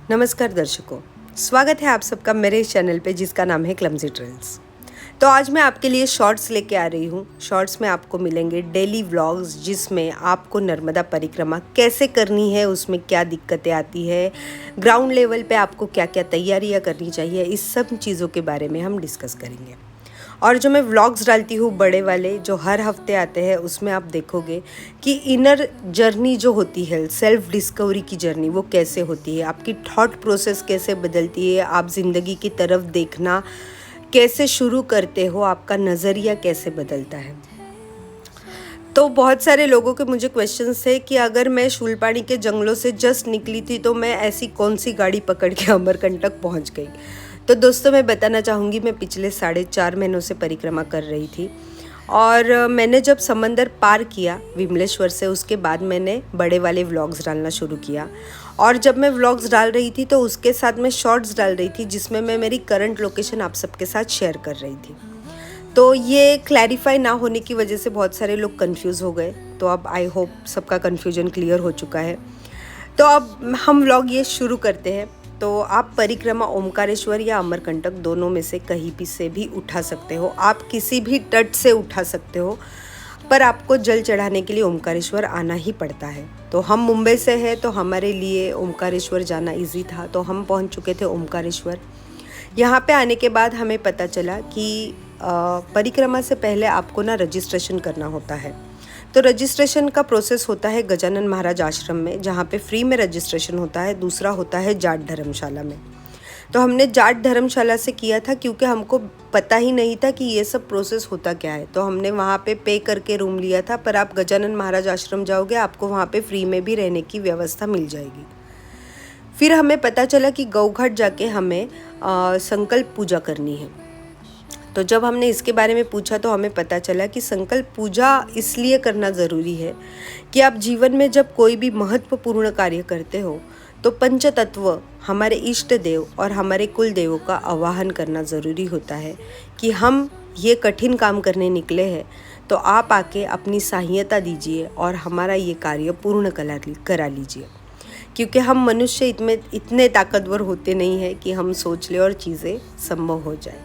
नमस्कार दर्शकों, स्वागत है आप सबका मेरे इस चैनल पे जिसका नाम है क्लमजी ट्रेल्स। तो आज मैं आपके लिए शॉर्ट्स लेके आ रही हूँ। शॉर्ट्स में आपको मिलेंगे डेली व्लॉग्स जिसमें आपको नर्मदा परिक्रमा कैसे करनी है, उसमें क्या दिक्कतें आती है, ग्राउंड लेवल पे आपको क्या क्या तैयारियाँ करनी चाहिए, इस सब चीज़ों के बारे में हम डिस्कस करेंगे। और जो मैं व्लॉग्स डालती हूँ बड़े वाले जो हर हफ्ते आते हैं, उसमें आप देखोगे कि इनर जर्नी जो होती है, सेल्फ डिस्कवरी की जर्नी, वो कैसे होती है, आपकी थॉट प्रोसेस कैसे बदलती है, आप ज़िंदगी की तरफ देखना कैसे शुरू करते हो, आपका नज़रिया कैसे बदलता है। तो बहुत सारे लोगों के मुझे क्वेश्चंस थे कि अगर मैं शूलपाणी के जंगलों से जस्ट निकली थी तो मैं ऐसी कौन सी गाड़ी पकड़ के अमरकंटक पहुंच गई। तो दोस्तों मैं बताना चाहूँगी, मैं पिछले 4.5 महीनों से परिक्रमा कर रही थी और मैंने जब समंदर पार किया विमलेश्वर से, उसके बाद मैंने बड़े वाले व्लॉग्स डालना शुरू किया। और जब मैं व्लॉग्स डाल रही थी तो उसके साथ मैं शॉर्ट्स डाल रही थी जिसमें मैं मेरी करंट लोकेशन आप सबके साथ शेयर कर रही थी। तो ये क्लैरिफाई ना होने की वजह से बहुत सारे लोग कंफ्यूज हो गए। तो अब आई होप सबका कन्फ्यूजन क्लियर हो चुका है। तो अब हम व्लॉग ये शुरू करते हैं। तो आप परिक्रमा ओमकारेश्वर या अमरकंटक दोनों में से कहीं भी से भी उठा सकते हो, आप किसी भी तट से उठा सकते हो, पर आपको जल चढ़ाने के लिए ओमकारेश्वर आना ही पड़ता है। तो हम मुंबई से हैं तो हमारे लिए ओमकारेश्वर जाना इजी था, तो हम पहुंच चुके थे ओमकारेश्वर। यहाँ पे आने के बाद हमें पता चला कि परिक्रमा से पहले आपको ना रजिस्ट्रेशन करना होता है। तो रजिस्ट्रेशन का प्रोसेस होता है गजानन महाराज आश्रम में, जहाँ पे फ्री में रजिस्ट्रेशन होता है। दूसरा होता है जाट धर्मशाला में। तो हमने जाट धर्मशाला से किया था क्योंकि हमको पता ही नहीं था कि ये सब प्रोसेस होता क्या है। तो हमने वहाँ पे करके रूम लिया था, पर आप गजानन महाराज आश्रम जाओगे आपको वहाँ पे फ्री में भी रहने की व्यवस्था मिल जाएगी। फिर हमें पता चला कि गौघाट जाके हमें संकल्प पूजा करनी है। तो जब हमने इसके बारे में पूछा तो हमें पता चला कि संकल्प पूजा इसलिए करना ज़रूरी है कि आप जीवन में जब कोई भी महत्वपूर्ण कार्य करते हो तो पंचतत्व, हमारे इष्ट देव और हमारे कुल देवों का आवाहन करना ज़रूरी होता है कि हम ये कठिन काम करने निकले हैं, तो आप आके अपनी सहायता दीजिए और हमारा ये कार्य पूर्ण करा लीजिए। क्योंकि हम मनुष्य इतने ताकतवर होते नहीं हैं कि हम सोच लें और चीज़ें संभव हो जाए।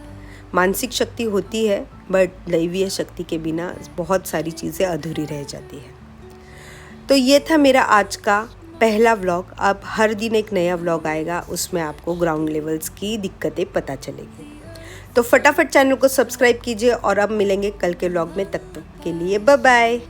मानसिक शक्ति होती है, बट दैवीय शक्ति के बिना बहुत सारी चीज़ें अधूरी रह जाती है। तो ये था मेरा आज का पहला व्लॉग। अब हर दिन एक नया व्लॉग आएगा, उसमें आपको ग्राउंड लेवल्स की दिक्कतें पता चलेगी। तो फटाफट चैनल को सब्सक्राइब कीजिए और अब मिलेंगे कल के व्लॉग में। तब तक के लिए बाय बाय।